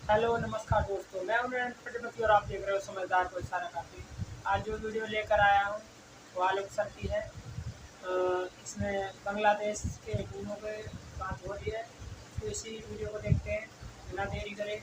Hello नमस्कार दोस्तों, मैं हूं नरेंद्र प्रजापति और आप देख रहे हो समझदार को इशारा काफ़ी। आज जो वीडियो लेकर आया हूं वो आलोक सर की है। इसमें बांग्लादेश के हिंदुओं पे बात हो रही है, तो इसी वीडियो को देखते हैं, बिना देरी करे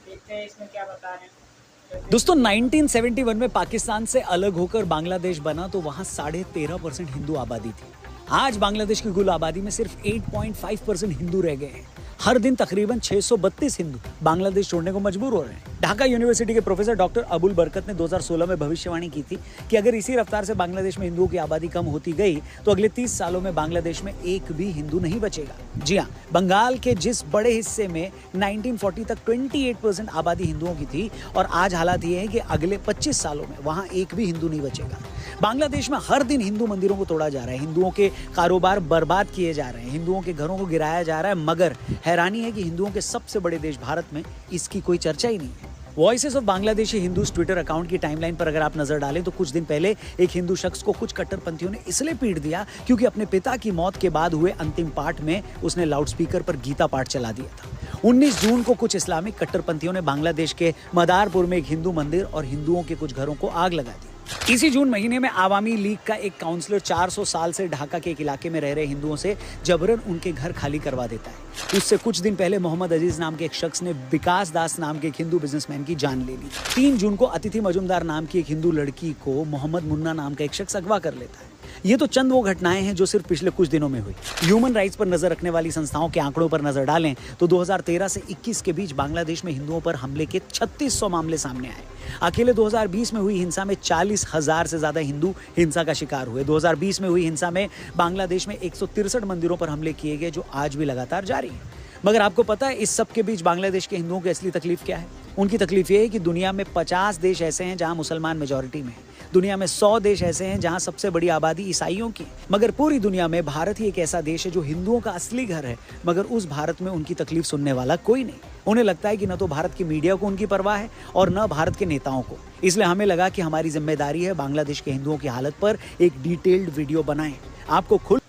देखते हैं इसमें क्या बता रहे हैं। दोस्तों 1971 में पाकिस्तान से अलग होकर बांग्लादेश बना तो वहां 13.5% हिंदू आबादी थी। आज बांग्लादेश की कुल आबादी में सिर्फ 8.5% हिंदू रह गए हैं। हर दिन तकरीबन 632 हिंदू बांग्लादेश छोड़ने को मजबूर हो रहे हैं। ढाका यूनिवर्सिटी के प्रोफेसर डॉक्टर अबुल बरकत ने 2016 में भविष्यवाणी की थी कि अगर इसी रफ्तार से बांग्लादेश में हिंदुओं की आबादी कम होती गई तो अगले 30 सालों में बांग्लादेश में एक भी हिंदू नहीं बचेगा। जी हाँ, बंगाल के जिस बड़े हिस्से में 1940 तक 28% आबादी हिंदुओं की थी और आज हालात ये है कि अगले 25 सालों में वहां एक भी हिंदू नहीं बचेगा। बांग्लादेश में हर दिन हिंदू मंदिरों को तोड़ा जा रहा है, हिंदुओं के कारोबार बर्बाद किए जा रहे हैं, हिंदुओं के घरों को गिराया जा रहा है, मगर हैरानी है कि हिंदुओं के सबसे बड़े देश भारत में इसकी कोई चर्चा ही नहीं है। Voices of Bangladeshi Hindus Twitter account की टाइमलाइन पर अगर आप नजर डालें तो कुछ दिन पहले एक हिंदू शख्स को कुछ कट्टरपंथियों ने इसलिए पीट दिया क्योंकि अपने पिता की मौत के बाद हुए अंतिम पाठ में उसने लाउडस्पीकर पर गीता पाठ चला दिया था। 19 जून को कुछ इस्लामिक कट्टरपंथियों ने बांग्लादेश के मदारपुर में एक हिंदू मंदिर और हिंदुओं के कुछ घरों को आग लगा दी। इसी जून महीने में आवामी लीग का एक काउंसलर 400 साल से ढाका के एक इलाके में रह रहे हिंदुओं से जबरन उनके घर खाली करवा देता है। उससे कुछ दिन पहले मोहम्मद अजीज नाम के एक शख्स ने विकास दास नाम के एक हिंदू बिजनेसमैन की जान ले ली। 3 जून को अतिथि मजुमदार नाम की एक हिंदू लड़की को मोहम्मद मुन्ना नाम का एक शख्स अगवा कर लेता है। ये तो चंद वो घटनाएं हैं जो सिर्फ पिछले कुछ दिनों में हुई। ह्यूमन राइट्स पर नजर रखने वाली संस्थाओं के आंकड़ों पर नजर डालें तो 2013 से 21 के बीच बांग्लादेश में हिंदुओं पर हमले के 3600 मामले सामने आए। अकेले 2020 में हुई हिंसा में 40,000 से ज्यादा हिंदू हिंसा का शिकार हुए। 2020 में हुई हिंसा में बांग्लादेश में 163 मंदिरों पर हमले किए गए, जो आज भी लगातार जारी है। मगर आपको पता है इस सब के बीच बांग्लादेश के हिंदुओं की असली तकलीफ क्या है? उनकी तकलीफ ये है कि दुनिया में 50 देश ऐसे हैं जहां मुसलमान मेजॉरिटी में है। दुनिया में 100 देश ऐसे हैं जहां सबसे बड़ी आबादी ईसाइयों की। मगर पूरी दुनिया में भारत ही एक ऐसा देश है जो हिंदुओं का असली घर है, मगर उस भारत में उनकी तकलीफ सुनने वाला कोई नहीं। उन्हें लगता है कि न तो भारत की मीडिया को उनकी परवाह है और न भारत के नेताओं को। इसलिए हमें लगा कि हमारी जिम्मेदारी है बांग्लादेश के हिंदुओं की हालत पर एक डिटेल्ड वीडियो बनाएं। आपको खुद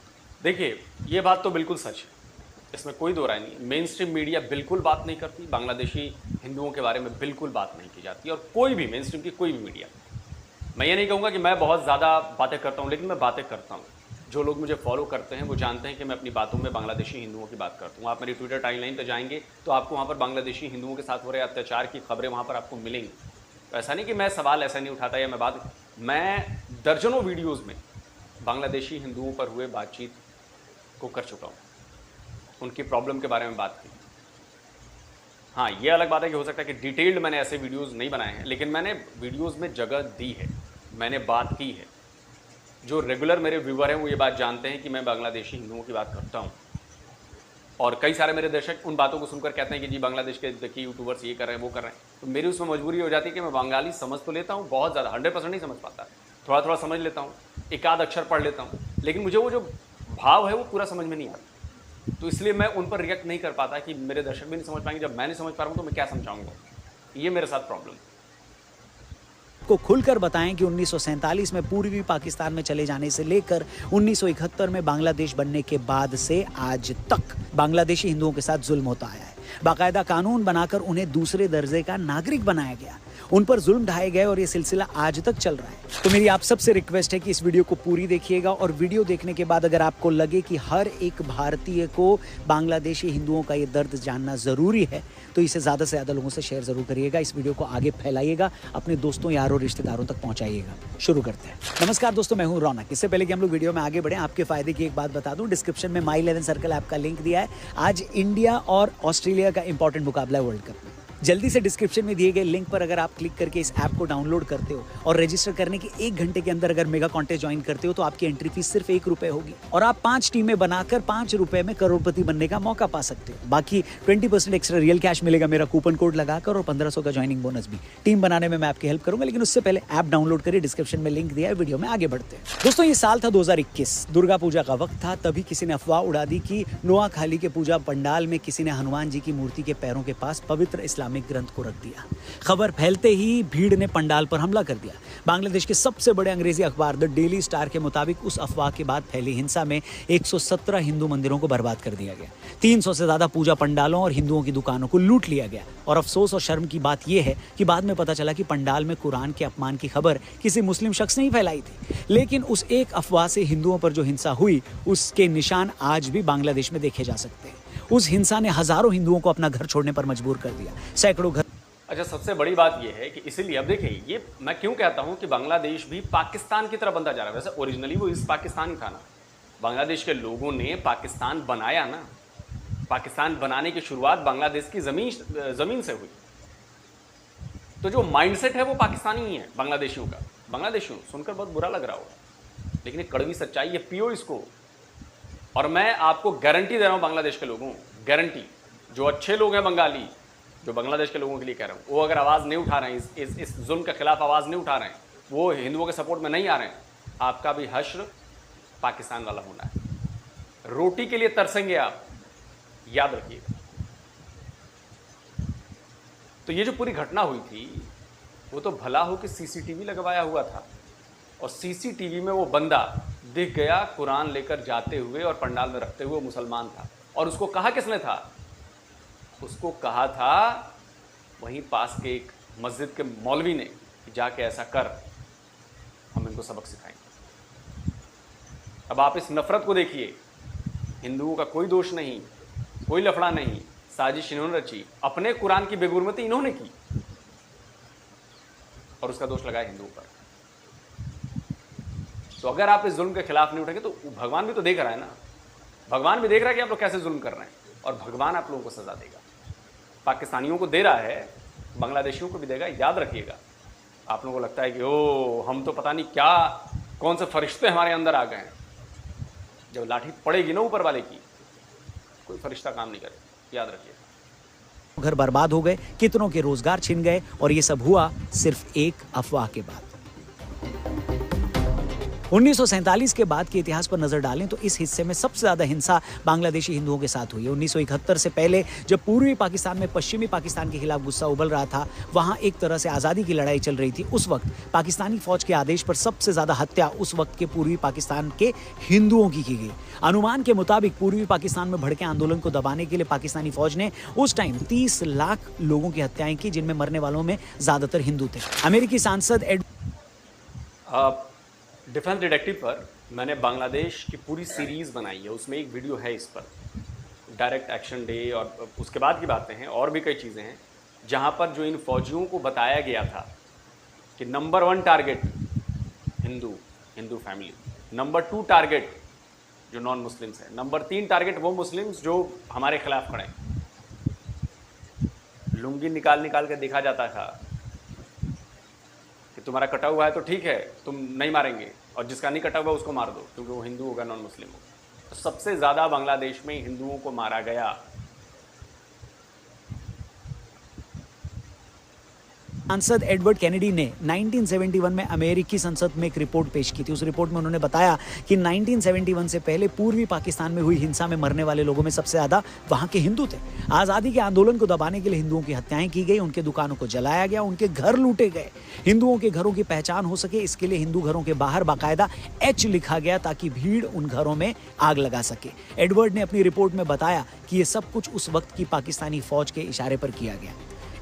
देखिए, ये बात तो बिल्कुल सच है, इसमें कोई दो राय नहीं। मेन स्ट्रीम मीडिया बिल्कुल बात नहीं करती, बांग्लादेशी हिंदुओं के बारे में बिल्कुल बात नहीं की जाती, और कोई भी मेन स्ट्रीम की कोई भी मीडिया। मैं ये नहीं कहूँगा कि मैं बहुत ज़्यादा बातें करता हूँ, लेकिन मैं बातें करता हूँ। जो लोग मुझे फॉलो करते हैं वो जानते हैं कि मैं अपनी बातों में बांग्लादेशी हिंदुओं की बात करता हूँ। आप मेरी ट्विटर टाइमलाइन पर जाएंगे तो आपको वहाँ पर बांग्लादेशी हिंदुओं के साथ हो रहे अत्याचार की खबरें वहाँ पर आपको मिलेंगी। तो ऐसा नहीं कि मैं सवाल ऐसा नहीं उठाता या मैं दर्जनों वीडियोज़ में बांग्लादेशी हिंदुओं पर हुए बातचीत को कर चुका हूँ, उनकी प्रॉब्लम के बारे में बात की। हाँ, ये अलग बात है कि हो सकता है कि डिटेल्ड मैंने ऐसे वीडियोस नहीं बनाए हैं, लेकिन मैंने वीडियोस में जगह दी है, मैंने बात की है। जो रेगुलर मेरे व्यूवर हैं वो ये बात जानते हैं कि मैं बांग्लादेशी हिंदुओं की बात करता हूँ, और कई सारे मेरे दर्शक उन बातों को सुनकर कहते हैं कि जी बांग्लादेश के देखिए यूट्यूबर्स ये कर रहे हैं वो कर रहे हैं। तो मेरी उसमें मजबूरी हो जाती है कि मैं बंगाली समझ तो लेता हूँ, बहुत ज़्यादा 100% नहीं समझ पाता, थोड़ा थोड़ा समझ लेता हूँ, एक आध अक्षर पढ़ लेता हूँ, लेकिन मुझे वो जो भाव है वो पूरा समझ में नहीं आता। तो इसलिए मैं उन पर रिएक्ट नहीं कर पाता कि मेरे दर्शक भी नहीं समझ पाएंगे। जब मैं नहीं समझ पा रहा हूँ तो मैं क्या समझाऊंगा? ये मेरे साथ प्रॉब्लम है। को खुलकर बताएं कि 1947 में पूर्वी पाकिस्तान में चले जाने से लेकर 1971 में बांग्लादेश बनने के बाद से आज तक बांग्लादेशी हिंदुओं के साथ जुल्म होता आया है। बाकायदा कानून बनाकर उन्हें दूसरे दर्जे का नागरिक बनाया गया, उन पर जुल्म ढाए गए और ये सिलसिला आज तक चल रहा है। तो मेरी आप सबसे रिक्वेस्ट है कि इस वीडियो को पूरी देखिएगा, और वीडियो देखने के बाद अगर आपको लगे कि हर एक भारतीय को बांग्लादेशी हिंदुओं का ये दर्द जानना जरूरी है तो इसे ज्यादा से ज्यादा लोगों से शेयर जरूर करिएगा। इस वीडियो को आगे फैलाइएगा, अपने दोस्तों यारों रिश्तेदारों तक पहुंचाइएगा। शुरू करते हैं। नमस्कार दोस्तों, मैं हूं रौनक। इससे पहले कि हम लोग वीडियो में आगे बढ़े, आपके फायदे की एक बात बता दूं, डिस्क्रिप्शन में माई 11 सर्कल ऐप का लिंक दिया है। आज इंडिया और ऑस्ट्रेलिया का इंपॉर्टेंट मुकाबला है वर्ल्ड कप में। जल्दी से डिस्क्रिप्शन में दिए गए लिंक पर अगर आप क्लिक करके इस ऐप को डाउनलोड करते हो और रजिस्टर करने के 1 घंटे के अंदर अगर मेगा कॉन्टेस्ट ज्वाइन करते हो तो आपकी एंट्री फीस सिर्फ 1 रुपए होगी, और आप 5 टीमें बनाकर 5 रुपए में करोड़पति बनने का मौका पा सकते हो। बाकी 20% एक्स्ट्रा रियल कैश मिलेगा मेरा कूपन कोड लगाकर, और 1500 का ज्वाइनिंग बोनस भी। टीम बनाने में मैं आपकी हेल्प करूंगा, लेकिन उससे पहले ऐप डाउनलोड करिए, डिस्क्रिप्शन में लिंक दिया है। वीडियो में आगे बढ़ते हैं। दोस्तों, ये साल था 2021, दुर्गा पूजा का वक्त था। तभी किसी ने अफवाह उड़ा दी कि नोआखाली के पूजा पंडाल में किसी ने हनुमान जी की मूर्ति के पैरों के पास पवित्र इस्लामिक इस्लामिक ग्रंथ को रख दिया। खबर फैलते ही भीड़ ने पंडाल पर हमला कर दिया। बांग्लादेश के सबसे बड़े अंग्रेजी अखबार द डेली स्टार के मुताबिक उस अफवाह के बाद फैली हिंसा में 117 हिंदू मंदिरों को बर्बाद कर दिया गया। 300 से ज्यादा पूजा पंडालों और हिंदुओं की दुकानों को लूट लिया गया। और अफसोस और शर्म की बात यह है कि बाद में पता चला कि पंडाल में कुरान के अपमान की खबर किसी मुस्लिम शख्स ने ही फैलाई थी। लेकिन उस एक अफवाह से हिंदुओं पर जो हिंसा हुई उसके निशान आज भी बांग्लादेश में देखे जा सकते हैं। उस हिंसा ने हजारों हिंदुओं को अपना घर छोड़ने पर मजबूर कर दिया। सैकड़ों घर। अच्छा, सबसे बड़ी बात यह है कि इसीलिए अब देखिए, ये मैं क्यों कहता हूं कि बांग्लादेश भी पाकिस्तान की तरह बनता जा रहा है। वैसे ओरिजिनली वो इस पाकिस्तान था ना, बांग्लादेश के लोगों ने पाकिस्तान बनाया ना। पाकिस्तान बनाने की शुरुआत बांग्लादेश की जमीन से हुई। तो जो माइंडसेट है वो पाकिस्तानी ही है बांग्लादेशियों का। बांग्लादेशियों सुनकर बहुत बुरा लग रहा होगा, लेकिन एक कड़वी सच्चाई है, पियो इसको। और मैं आपको गारंटी दे रहा हूं बांग्लादेश के लोगों, गारंटी, जो अच्छे लोग हैं बंगाली, जो बांग्लादेश के लोगों के लिए कह रहा हूं, वो अगर आवाज़ नहीं उठा रहे हैं, इस जुल्म के खिलाफ आवाज़ नहीं उठा रहे हैं, वो हिंदुओं के सपोर्ट में नहीं आ रहे हैं, आपका भी हश्र पाकिस्तान वाला होना है। रोटी के लिए तरसेंगे आप, याद रखिएगा। तो ये जो पूरी घटना हुई थी वो तो भला हो कि सीसीटीवी लगवाया हुआ था, और सीसीटीवी में वो बंदा दिख गया कुरान लेकर जाते हुए और पंडाल में रखते हुए, मुसलमान था। और उसको कहा किसने था? उसको कहा था वहीं पास के एक मस्जिद के मौलवी ने कि जाके ऐसा कर, हम इनको सबक सिखाएंगे। अब आप इस नफरत को देखिए, हिंदुओं का कोई दोष नहीं, कोई लफड़ा नहीं, साजिश इन्होंने रची, अपने कुरान की बेगुरमती इन्होंने की और उसका दोष लगाया हिंदुओं पर। तो अगर आप इस जुल्म के खिलाफ नहीं उठेंगे तो भगवान भी तो देख रहा है ना, भगवान भी देख रहा है कि आप लोग कैसे जुल्म कर रहे हैं, और भगवान आप लोगों को सजा देगा। पाकिस्तानियों को दे रहा है, बांग्लादेशियों को भी देगा, याद रखिएगा। आप लोगों को लगता है कि ओ हम तो पता नहीं क्या, कौन से फरिश्ते हमारे अंदर आ गए हैं। जब लाठी पड़ेगी ना ऊपर वाले की, कोई फरिश्ता काम नहीं करे, याद रखिए। घर बर्बाद हो गए, कितनों के रोजगार छिन गए, और ये सब हुआ सिर्फ एक अफवाह के बाद। 1947 के बाद के इतिहास पर नजर डालें तो इस हिस्से में सबसे ज्यादा हिंसा बांग्लादेशी हिंदुओं के साथ हुई है। 1971 से पहले जब पूर्वी पाकिस्तान में पश्चिमी पाकिस्तान के खिलाफ गुस्सा उबल रहा था, वहां एक तरह से आजादी की लड़ाई चल रही थी। उस वक्त पाकिस्तानी फौज के आदेश पर सबसे ज्यादा हत्या उस वक्त के पूर्वी पाकिस्तान के हिंदुओं की गई। अनुमान के मुताबिक पूर्वी पाकिस्तान में भड़के आंदोलन को दबाने के लिए पाकिस्तानी फौज ने उस टाइम 30 लाख लोगों की हत्याएं की, जिनमें मरने वालों में ज्यादातर हिंदू थे। अमेरिकी सांसद डिफेंस डिटेक्टिव पर मैंने बांग्लादेश की पूरी सीरीज़ बनाई है, उसमें एक वीडियो है इस पर, डायरेक्ट एक्शन डे, और उसके बाद की बातें हैं, और भी कई चीज़ें हैं, जहां पर जो इन फौजियों को बताया गया था कि number 1 target Hindu family, number 2 target जो नॉन मुस्लिम्स है, नंबर 3 टारगेट वो मुस्लिम्स जो हमारे खिलाफ खड़े हैं। लुंगी निकाल निकाल के देखा जाता था कि तुम्हारा कटा हुआ है तो ठीक है, तुम नहीं मारेंगे, और जिसका नहीं कटा हुआ उसको मार दो, क्योंकि वो हिंदू होगा, नॉन मुस्लिम होगा। तो सबसे ज़्यादा बांग्लादेश में हिंदुओं को मारा गया। सांसद एडवर्ड कैनेडी ने 1971 में अमेरिकी संसद में एक रिपोर्ट पेश की थी। उस रिपोर्ट में उन्होंने बताया कि 1971 से पहले पूर्वी पाकिस्तान में हुई हिंसा में मरने वाले लोगों में सबसे ज्यादा वहां के हिंदू थे। आजादी के आंदोलन को दबाने के लिए हिंदुओं की हत्याएं की गई, उनके दुकानों को जलाया गया, उनके घर लूटे गए। हिंदुओं के घरों की पहचान हो सके इसके लिए हिंदू घरों के बाहर बाकायदा H लिखा गया ताकि भीड़ उन घरों में आग लगा सके। एडवर्ड ने अपनी रिपोर्ट में बताया कि यह सब कुछ उस वक्त की पाकिस्तानी फौज के इशारे पर किया गया।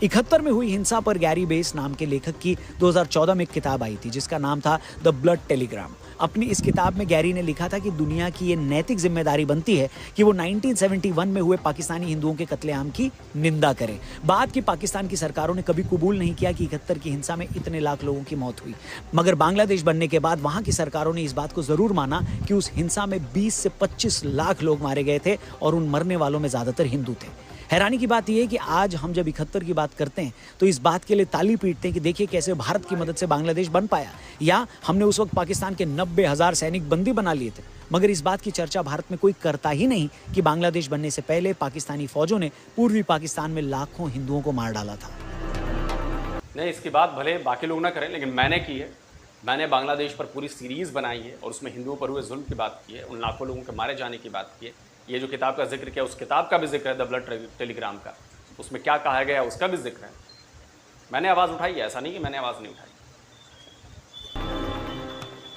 71 में हुई हिंसा पर गैरी बेस नाम के लेखक की 2014 में एक किताब आई थी जिसका नाम था द ब्लड टेलीग्राम। अपनी इस किताब में गैरी ने लिखा था कि दुनिया की ये नैतिक जिम्मेदारी बनती है कि वो 1971 में हुए पाकिस्तानी हिंदुओं के कत्लेआम की निंदा करे। बाद की पाकिस्तान की सरकारों ने कभी कबूल नहीं किया कि 71 की हिंसा में इतने लाख लोगों की मौत हुई, मगर बांग्लादेश बनने के बाद वहां की सरकारों ने इस बात को जरूर माना कि उस हिंसा में 20 से 25 लाख लोग मारे गए थे और उन मरने वालों में ज्यादातर हिंदू थे। हैरानी की बात यह है कि आज हम जब 71 की बात करते हैं तो इस बात के लिए ताली पीटते हैं कि देखिए कैसे भारत की मदद से बांग्लादेश बन पाया, या हमने उस वक्त पाकिस्तान के 90,000 सैनिक बंदी बना लिए थे। मगर इस बात की चर्चा भारत में कोई करता ही नहीं कि बांग्लादेश बनने से पहले पाकिस्तानी फौजों ने पूर्वी पाकिस्तान में लाखों हिंदुओं को मार डाला था। नहीं, इसकी बात भले बाकी लोग ना करें, लेकिन मैंने की है। मैंने बांग्लादेश पर पूरी सीरीज़ बनाई है और उसमें हिंदुओं पर हुए जुल्म की बात की है, उन लाखों लोगों के मारे जाने की बात की है। ये जो किताब का जिक्र किया उस किताब का भी जिक्र है, द ब्लड टेलीग्राम का। उसमें क्या कहा गया उसका भी जिक्र है। मैंने आवाज़ उठाई है, ऐसा नहीं कि मैंने आवाज़ नहीं उठाई।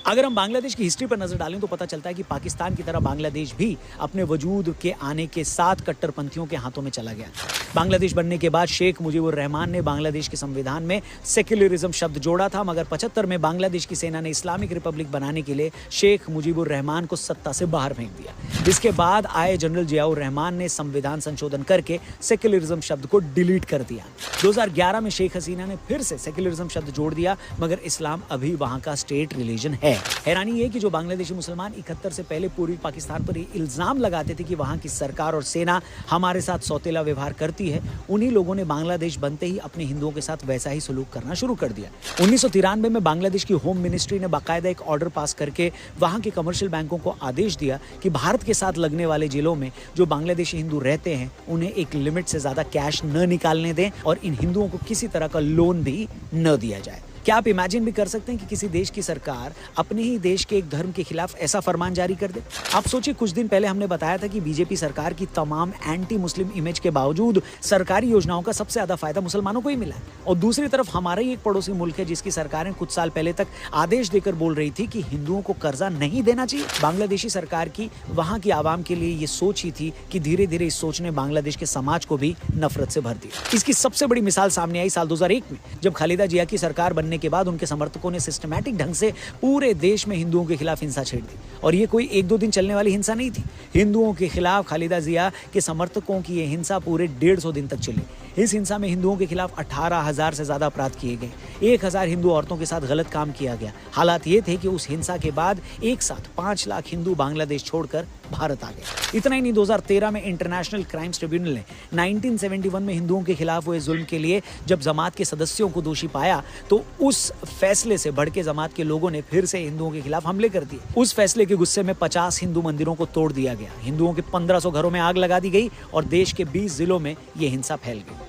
अगर हम बांग्लादेश की हिस्ट्री पर नजर डालें तो पता चलता है कि पाकिस्तान की तरह बांग्लादेश भी अपने वजूद के आने के साथ कट्टरपंथियों के हाथों में चला गया। बांग्लादेश बनने के बाद शेख मुजीबुर रहमान ने बांग्लादेश के संविधान में सेक्युलरिज्म शब्द जोड़ा था, मगर 75 में बांग्लादेश की सेना ने इस्लामिक रिपब्लिक बनाने के लिए शेख मुजीबुर रहमान को सत्ता से बाहर फेंक दिया। इसके बाद आए जनरल जियाउर रहमान ने संविधान संशोधन करके सेक्युलरिज्म शब्द को डिलीट कर दिया। 2011 में शेख हसीना ने फिर से सेक्युलरिज्म शब्द जोड़ दिया, मगर इस्लाम अभी वहां का स्टेट रिलीजन है। हैरानी ये कि जो बांग्लादेशी मुसलमान 71 से पहले पूर्वी पाकिस्तान पर इल्जाम लगाते थे कि वहां की सरकार और सेना हमारे साथ सौतेला व्यवहार करती है, उन्हीं लोगों ने बांग्लादेश बनते ही अपने हिंदुओं के साथ वैसा ही सलूक करना शुरू कर दिया। 1993 में बांग्लादेश की होम मिनिस्ट्री ने बाकायदा एक ऑर्डर पास करके वहां के कमर्शियल बैंकों को आदेश दिया कि भारत के साथ लगने वाले जिलों में जो बांग्लादेशी हिंदू रहते हैं उन्हें एक लिमिट से ज्यादा कैश न निकालने दें और इन हिंदुओं को किसी तरह का लोन भी न दिया जाए। क्या आप इमेजिन भी कर सकते हैं कि किसी देश की सरकार अपने ही देश के एक धर्म के खिलाफ ऐसा फरमान जारी कर दे? आप सोचिए, कुछ दिन पहले हमने बताया था कि बीजेपी सरकार की तमाम एंटी मुस्लिम इमेज के बावजूद सरकारी योजनाओं का सबसे ज्यादा फायदा मुसलमानों को ही मिला है। और दूसरी तरफ हमारा ही एक पड़ोसी मुल्क है जिसकी सरकारें कुछ साल पहले तक आदेश देकर बोल रही थी कि हिंदुओं को कर्जा नहीं देना चाहिए। बांग्लादेशी सरकार की वहां की आवाम के लिए ये सोच ही थी कि धीरे धीरे इस सोच ने बांग्लादेश के समाज को भी नफरत से भर दिया। इसकी सबसे बड़ी मिसाल सामने आई साल 2001 में, जब खालिदा जिया की सरकार बनने के बाद उनके समर्थकों ने सिस्टमैटिक ढंग से पूरे देश में हिंदुओं के खिलाफ हिंसा छेड़ दी। और ये कोई 1-2 दिन चलने वाली हिंसा नहीं थी। हिंदुओं के खिलाफ खालिदा जिया के समर्थकों की ये हिंसा पूरे 150 दिन तक चली। इस हिंसा में हिंदुओं के खिलाफ 18,000 से ज्यादा अपराध किए गए। 1,000 हिंदू औरतों के साथ गलत काम किया गया। हालात ये थे कि उस हिंसा के बाद एक साथ 5 लाख हिंदू बांग्लादेश छोड़कर भारत आ गए। इतना ही नहीं, 2013 में इंटरनेशनल क्राइम्स ट्रिब्यूनल ने 1971 में हिंदुओं के खिलाफ हुए जुल्म के लिए जब जमात के सदस्यों को दोषी पाया तो उस फैसले से भड़के जमात के लोगों ने फिर से हिंदुओं के खिलाफ हमले कर दिए। उस फैसले के गुस्से में 50 हिंदू मंदिरों को तोड़ दिया गया, हिंदुओं के 1500 घरों में आग लगा दी गई और देश के 20 जिलों में यह हिंसा फैल गई।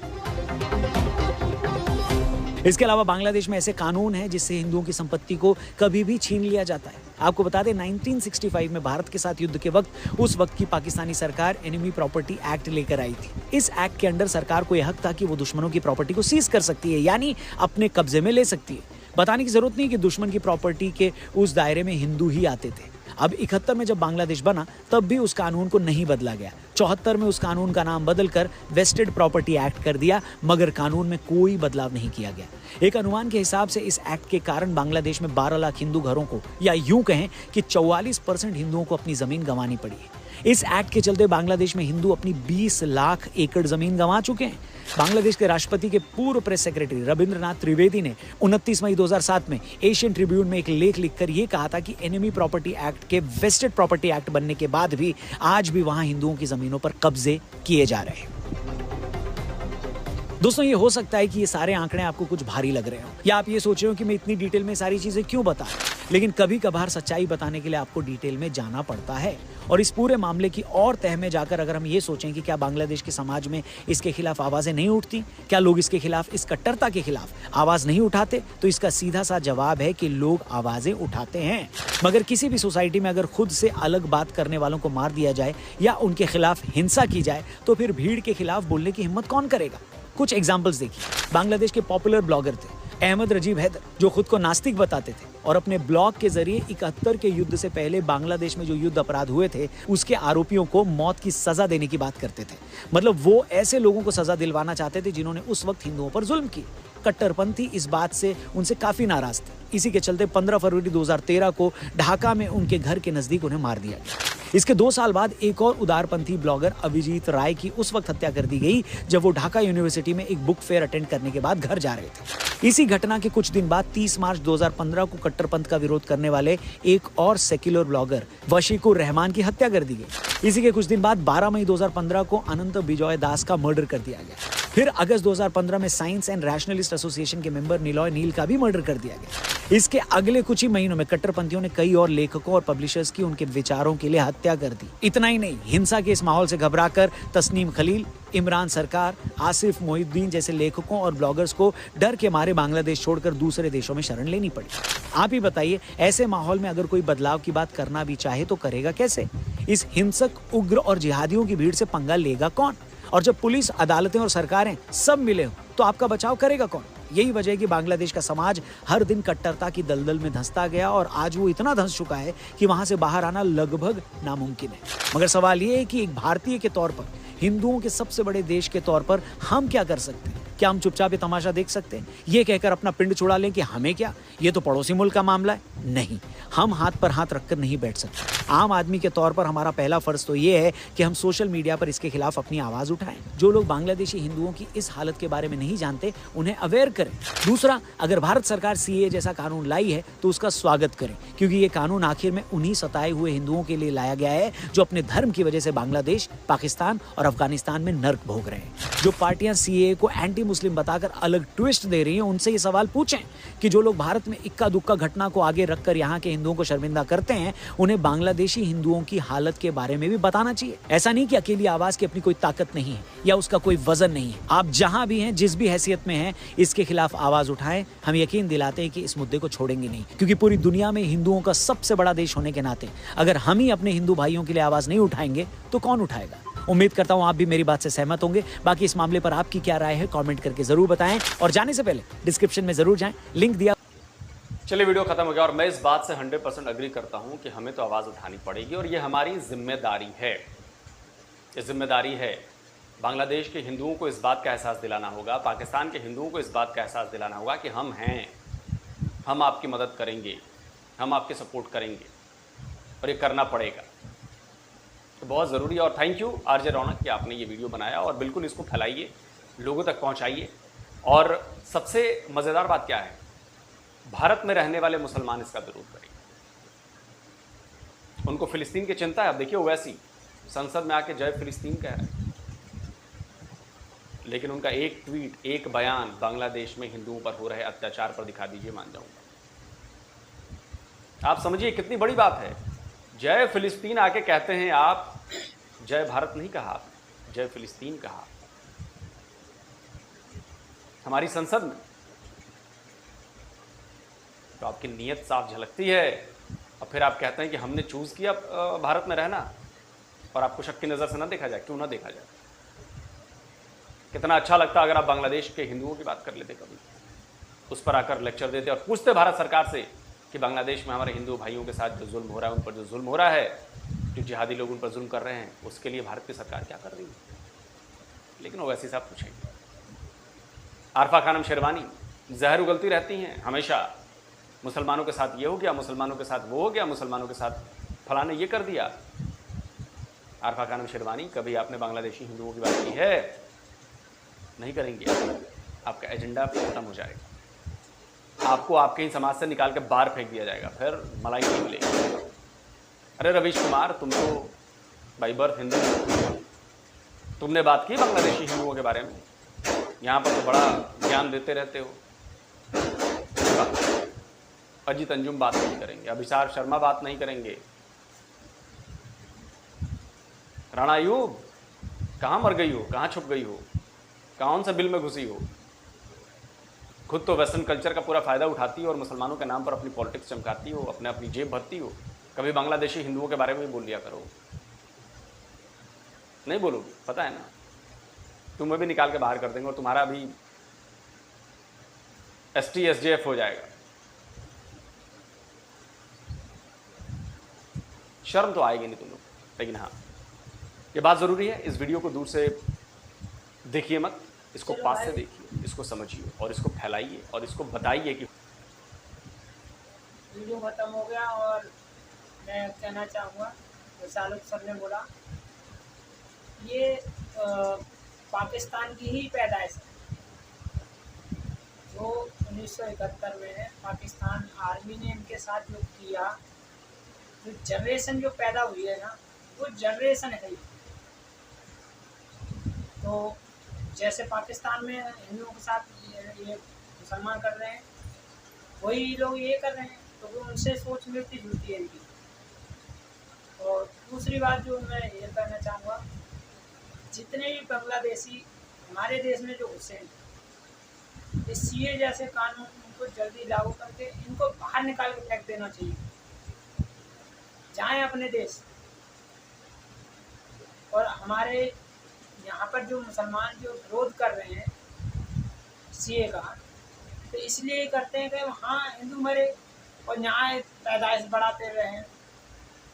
इसके अलावा बांग्लादेश में ऐसे कानून हैं जिससे हिंदुओं की संपत्ति को कभी भी छीन लिया जाता है। आपको बता दें, 1965 में भारत के साथ युद्ध के वक्त उस वक्त की पाकिस्तानी सरकार एनिमी प्रॉपर्टी एक्ट लेकर आई थी। इस एक्ट के अंडर सरकार को यह हक था कि वो दुश्मनों की प्रॉपर्टी को सीज कर सकती है, यानी अपने कब्जे में ले सकती है। बताने की जरूरत नहीं कि दुश्मन की प्रॉपर्टी के उस दायरे में हिंदू ही आते थे। अब 71 में जब बांग्लादेश बना तब भी उस कानून को नहीं बदला गया। 74 में उस कानून का नाम बदलकर वेस्टेड प्रॉपर्टी एक्ट कर दिया, मगर कानून में कोई बदलाव नहीं किया गया। एक अनुमान के हिसाब से इस एक्ट के कारण बांग्लादेश में 12 लाख हिंदू घरों को, या यूं कहें कि 44% हिंदुओं को अपनी जमीन गंवानी पड़ी है। इस एक्ट के चलते बांग्लादेश में हिंदू अपनी 20 लाख एकड़ जमीन गंवा चुके हैं। बांग्लादेश के राष्ट्रपति के पूर्व प्रेस सेक्रेटरी रविंद्रनाथ त्रिवेदी ने 29 मई 2007 में एशियन ट्रिब्यून में एक लेख लिखकर यह कहा था कि एनिमी प्रॉपर्टी एक्ट के वेस्टेड प्रॉपर्टी एक्ट बनने के बाद भी आज भी वहां हिंदुओं की जमीनों पर कब्जे किए जा रहे हैं। दोस्तों, ये हो सकता है कि ये सारे आंकड़े आपको कुछ भारी लग रहे हो, या आप ये सोच रहे हो कि मैं इतनी डिटेल में सारी चीजें क्यों बता रहा हूं, लेकिन कभी कभार सच्चाई बताने के लिए आपको डिटेल में जाना पड़ता है। और इस पूरे मामले की और तह में जाकर अगर हम ये सोचें कि क्या बांग्लादेश के समाज में इसके खिलाफ आवाजें नहीं उठती, क्या लोग इसके खिलाफ, इस कट्टरता के खिलाफ आवाज नहीं उठाते, तो इसका सीधा सा जवाब है कि लोग आवाजें उठाते हैं। मगर किसी भी सोसाइटी में अगर खुद से अलग बात करने वालों को मार दिया जाए या उनके खिलाफ हिंसा की जाए तो फिर भीड़ के खिलाफ बोलने की हिम्मत कौन करेगा? कुछ एग्जाम्पल्स देखिए। बांग्लादेश के पॉपुलर ब्लॉगर थे अहमद रजीब हैदर, जो खुद को नास्तिक बताते थे और अपने ब्लॉग के जरिए 71 के युद्ध से पहले बांग्लादेश में जो युद्ध अपराध हुए थे उसके आरोपियों को मौत की सजा देने की बात करते थे। मतलब वो ऐसे लोगों को सजा दिलवाना चाहते थे जिन्होंने उस वक्त हिंदुओं पर जुल्म किए। कट्टरपंथी इस बात से उनसे काफी नाराज थे। इसी के चलते 15 फरवरी 2013 को ढाका में उनके घर के नजदीक उन्हें मार दिया गया। इसके 2 साल बाद एक और उदारपंथी ब्लॉगर अभिजीत राय की उस वक्त हत्या कर दी गई जब वो ढाका यूनिवर्सिटी में एक बुक फेयर अटेंड करने के बाद घर जा रहे थे। इसी घटना के कुछ दिन बाद 30 मार्च 2015 को कट्टरपंथ का विरोध करने वाले एक और सेक्युलर ब्लॉगर वशीकुर रहमान की हत्या कर दी गई। इसी के कुछ दिन बाद 12 मई 2015 को अनंत बिजॉय दास का मर्डर कर दिया गया। फिर अगस्त 2015 में साइंस एंड रैशनलिस्ट एसोसिएशन के मेंबर निलॉय नील का भी मर्डर कर दिया गया। इसके अगले कुछ ही महीनों में कट्टरपंथियों ने कई और लेखकों और पब्लिशर्स की उनके विचारों के लिए हत्या कर दी। इतना ही नहीं, हिंसा के इस माहौल से घबराकर तस्नीम खलील, इमरान सरकार, आसिफ मोहिउद्दीन जैसे लेखकों और ब्लॉगर्स को डर के मारे बांग्लादेश छोड़कर दूसरे देशों में शरण लेनी पड़ी। आप ही बताइए, ऐसे माहौल में अगर कोई बदलाव की बात करना भी चाहे तो करेगा कैसे? इस हिंसक, उग्र और जिहादियों की भीड़ से पंगा लेगा कौन? और जब पुलिस, अदालतें और सरकारें सब मिले हो तो आपका बचाव करेगा कौन? यही वजह है कि बांग्लादेश का समाज हर दिन कट्टरता की दलदल में धंसता गया और आज वो इतना धंस चुका है कि वहां से बाहर आना लगभग नामुमकिन है। मगर सवाल ये है कि एक भारतीय के तौर पर, हिंदुओं के सबसे बड़े देश के तौर पर हम क्या कर सकते हैं? क्या हम चुपचाप ये तमाशा देख सकते हैं? ये कहकर अपना पिंड छुड़ा लें कि हमें क्या, ये तो पड़ोसी मुल्क का मामला है? नहीं, हम हाथ पर हाथ रखकर नहीं बैठ सकते। आम आदमी के तौर पर हमारा पहला फर्ज तो ये है कि हम सोशल मीडिया पर इसके खिलाफ अपनी आवाज उठाएं। जो लोग बांग्लादेशी हिंदुओं की इस हालत के बारे में नहीं जानते, उन्हें अवेयर करें। दूसरा, अगर भारत सरकार सीए जैसा कानून लाई है तो उसका स्वागत करें, क्योंकि ये कानून आखिर में उन्हीं सताए हुए हिंदुओं के लिए लाया गया है जो अपने धर्म की वजह से बांग्लादेश, पाकिस्तान और अफगानिस्तान में नर्क भोग रहे हैं। जो पार्टियां सीए को एंटी मुस्लिम बताकर अलग ट्विस्ट दे रही हैं, उनसे ये सवाल पूछें कि जो लोग भारत में इक्का दुक्का घटना को आगे रखकर यहाँ के हिंदुओं को शर्मिंदा करते हैं, उन्हें बांग्लादेशी हिंदुओं की हालत के बारे में भी बताना चाहिए। ऐसा नहीं कि अकेली आवाज की अपनी कोई ताकत नहीं है या उसका कोई वजन नहीं है। आप जहां भी हैं, जिस भी हैसियत में हैं, इसके खिलाफ आवाज उठाएं। हम यकीन दिलाते हैं कि इस मुद्दे को छोड़ेंगे नहीं, क्योंकि पूरी दुनिया में हिंदुओं का सबसे बड़ा देश होने के नाते अगर हम ही अपने हिंदू भाइयों के लिए आवाज नहीं उठाएंगे तो कौन उठाएगा? उम्मीद करता हूं आप भी मेरी बात से सहमत होंगे। बाकी इस मामले पर आपकी क्या राय है, कमेंट करके जरूर बताएं और जाने से पहले डिस्क्रिप्शन में जरूर जाएं, लिंक दिया। चलिए, वीडियो खत्म हो गया और मैं इस बात से 100% अग्री करता हूं कि हमें तो आवाज़ उठानी पड़ेगी और ये हमारी जिम्मेदारी है। ये जिम्मेदारी है। बांग्लादेश के हिंदुओं को इस बात का एहसास दिलाना होगा, पाकिस्तान के हिंदुओं को इस बात का एहसास दिलाना होगा कि हम हैं, हम आपकी मदद करेंगे, हम आपके सपोर्ट करेंगे और ये करना पड़ेगा। तो बहुत ज़रूरी है। और थैंक यू आरजे रौनक कि आपने ये वीडियो बनाया और बिल्कुल इसको फैलाइए, लोगों तक पहुंचाइए। और सबसे मज़ेदार बात क्या है, भारत में रहने वाले मुसलमान इसका विरोध करेंगे। उनको फ़िलिस्तीन की चिंता है। अब देखिए, ओवैसी संसद में आके जय फ़िलिस्तीन कह रहे हैं, लेकिन उनका एक ट्वीट, एक बयान बांग्लादेश में हिंदुओं पर हो रहे अत्याचार पर दिखा दीजिए, मान जाऊंगा। आप समझिए कितनी बड़ी बात है। जय फ़िलिस्तीन आके कहते हैं आप, जय भारत नहीं कहा आपने, जय फ़िलिस्तीन कहा हमारी संसद में। तो आपकी नीयत साफ झलकती है और फिर आप कहते हैं कि हमने चूज़ किया भारत में रहना और आपको शक की नज़र से ना देखा जाए। क्यों ना देखा जाए? कितना अच्छा लगता अगर आप बांग्लादेश के हिंदुओं की बात कर लेते, कभी उस पर आकर लेक्चर देते और पूछते भारत सरकार से कि बांग्लादेश में हमारे हिंदू भाइयों के साथ जो जुल्म हो रहा है, उन पर जो जुल्म हो रहा है, जो जिहादी लोग उन पर जुल्म कर रहे हैं, उसके लिए भारत की सरकार क्या कर रही है। लेकिन वो वैसे साहब पूछेंगे। आरफा खानम शेरवानी जहर उगलती रहती हैं हमेशा, मुसलमानों के साथ ये हो गया, मुसलमानों के साथ वो हो गया, मुसलमानों के साथ फलाने ये कर दिया। आरफा खानम शेरवानी, कभी आपने बांग्लादेशी हिंदुओं की बात की है? नहीं करेंगे। आपका एजेंडा खत्म हो जाएगा, आपको आपके ही समाज से निकाल के बाहर फेंक दिया जाएगा, फिर मलाई नहीं मिलेगी। अरे रवीश कुमार, तुम तो बाई बर्थ हिंदू, तुमने बात की बांग्लादेशी हिंदुओं के बारे में, यहाँ पर तो बड़ा ज्ञान देते रहते हो। अजीत अंजुम बात नहीं करेंगे, अभिसार शर्मा बात नहीं करेंगे, राणा अयूब कहाँ मर गई हो, कहाँ छुप गई हो, कौन सा बिल में घुसी हो? खुद तो वेस्टर्न कल्चर का पूरा फ़ायदा उठाती हो और मुसलमानों के नाम पर अपनी पॉलिटिक्स चमकाती हो, अपनी जेब भरती हो। कभी बांग्लादेशी हिंदुओं के बारे में भी बोल लिया करो। नहीं बोलोगे, पता है ना, तुम्हें भी निकाल के बाहर कर देंगे और तुम्हारा भी ST SJF हो जाएगा। शर्म तो आएगी नहीं तुम लोग। लेकिन हाँ, ये बात ज़रूरी है, इस वीडियो को दूर से देखिए मत, इसको पास से देखिए, इसको समझिए और इसको फैलाइए और इसको बताइए कि वीडियो खत्म हो गया। और मैं कहना चाहूँगा, जैसे आलोक सर ने बोला, ये पाकिस्तान की ही पैदाइश है, जो 1971 में है। पाकिस्तान आर्मी ने इनके साथ जो किया, जो जनरेशन जो पैदा हुई है ना, वो जनरेशन है ही। तो जैसे पाकिस्तान में हिंदुओं के साथ ये मुसलमान कर रहे हैं, वही लोग ये कर रहे हैं, तो वो उनसे सोच मिलती जुलती है इनकी। और दूसरी बात जो मैं ये कहना चाहूँगा, जितने भी बांग्लादेशी हमारे देश में जो घुसे हैं, इस सीए जैसे कानून उनको जल्दी लागू करके इनको बाहर निकाल के फेंक देना चाहिए। जाएं अपने देश। और हमारे यहाँ पर जो मुसलमान जो विरोध कर रहे हैं सीए का, तो इसलिए करते हैं कि वहाँ हिंदू मरे और यहाँ पैदाइश बढ़ाते रहे हैं।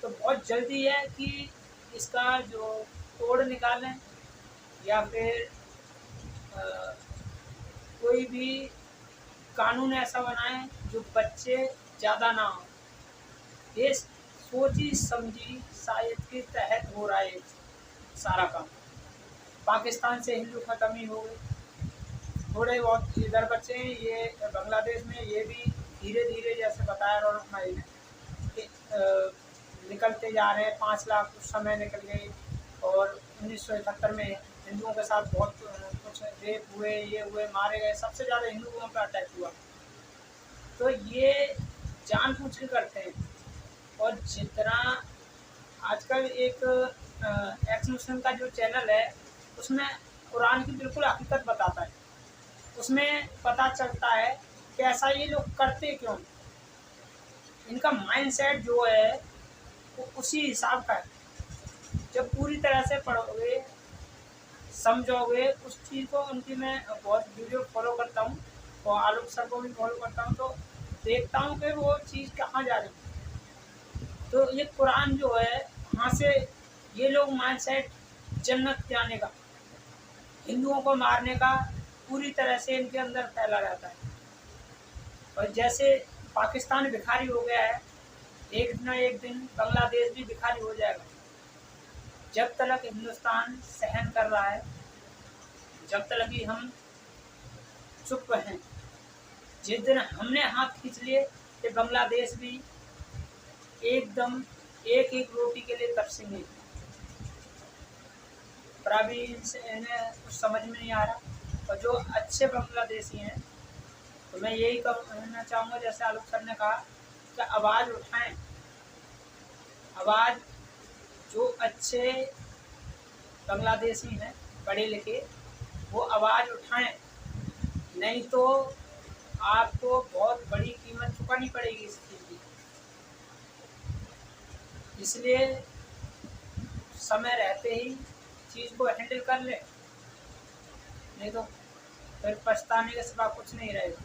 तो बहुत जल्दी है कि इसका जो तोड़ निकालें या फिर कोई भी कानून ऐसा बनाएं जो बच्चे ज़्यादा ना हो। ये सोची समझी शायद के तहत हो रहा है सारा काम। पाकिस्तान से हिंदू खत्म ही हो गए, थोड़े बहुत इधर बच्चे हैं। ये बांग्लादेश में ये भी धीरे धीरे जैसे बताया रौनक भाई ने कि निकलते जा रहे हैं। 5 लाख उस समय निकल गए और 1971 में हिंदुओं के साथ बहुत कुछ रेप हुए, ये हुए, मारे गए। सबसे ज़्यादा हिंदुओं पर अटैक हुआ। तो ये जानबूझ के करते हैं। और जितना आजकल एक एक्स मुस्लिम का जो चैनल है उसमें कुरान की बिल्कुल हकीकत बताता है। उसमें पता चलता है कि ऐसा ये लोग करते क्यों। इनका माइंडसेट जो है वो उसी हिसाब का है। जब पूरी तरह से पढ़ोगे समझोगे उस चीज़ को, उनकी मैं बहुत वीडियो फॉलो करता हूँ और आलोक सर को भी फॉलो करता हूँ, तो देखता हूँ कि वो चीज़ कहाँ जा रही है। तो ये कुरान जो है वहाँ से ये लोग माइंडसेट जन्नत जाने का, हिंदुओं को मारने का पूरी तरह से इनके अंदर फैला रहता है। और जैसे पाकिस्तान भिखारी हो गया है, एक न एक दिन बांग्लादेश भी भिखारी हो जाएगा। जब तक हिंदुस्तान सहन कर रहा है, जब तक कि हम चुप हैं, जिस दिन हमने हाथ खींच लिए कि बांग्लादेश भी एकदम एक एक रोटी के लिए तरसेंगे। पर अभी इन्हें कुछ समझ में नहीं आ रहा। और जो अच्छे बांग्लादेशी हैं तो मैं यही कहना चाहूँगा, जैसे आलोक सर ने कहा कि आवाज़ उठाएं। आवाज़ जो अच्छे बांग्लादेशी हैं पढ़े लिखे वो आवाज़ उठाएं, नहीं तो आपको बहुत बड़ी कीमत चुकानी पड़ेगी इस चीज़ की। इसलिए समय रहते ही चीज़ को हैंडल कर ले, नहीं तो फिर पछताने के सिवा कुछ नहीं रहेगा।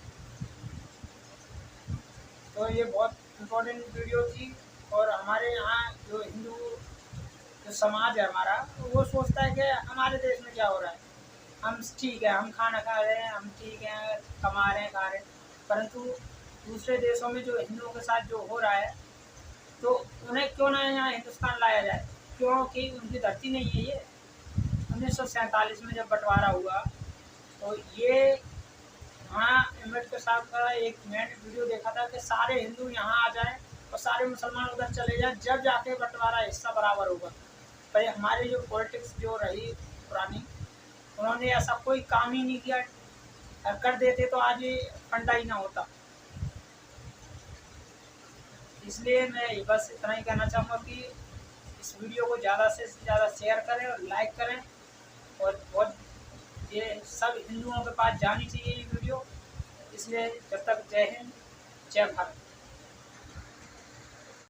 तो ये बहुत इम्पोर्टेंट वीडियो थी। और हमारे यहाँ जो हिंदू जो समाज है हमारा, वो सोचता है कि हमारे देश में क्या हो रहा है, हम ठीक है, हम खाना खा रहे हैं, हम ठीक हैं, कमा रहे हैं, खा रहे हैं। परंतु दूसरे देशों में जो हिंदुओं के साथ जो हो रहा है, तो उन्हें क्यों ना यहाँ हिंदुस्तान लाया जाए, क्योंकि उनकी धरती नहीं है ये। 1947 में जब बंटवारा हुआ तो ये वहाँ अम्बेडकर साहब का एक मैंने वीडियो देखा था कि सारे हिंदू यहाँ आ जाएं और सारे मुसलमान उधर चले जाएं, जब जाके बंटवारा हिस्सा बराबर होगा। पर हमारी जो पॉलिटिक्स जो रही पुरानी, उन्होंने ऐसा कोई काम ही नहीं किया। कर देते तो आज ये फंडा ही ना होता। इसलिए मैं बस इतना ही कहना चाहूँगा कि इस वीडियो को ज़्यादा से ज़्यादा शेयर करें और लाइक करें। और बहुत ये सब हिंदुओं के पास जानी चाहिए ये वीडियो। इसलिए जब तक जय हिंद, जय भारत।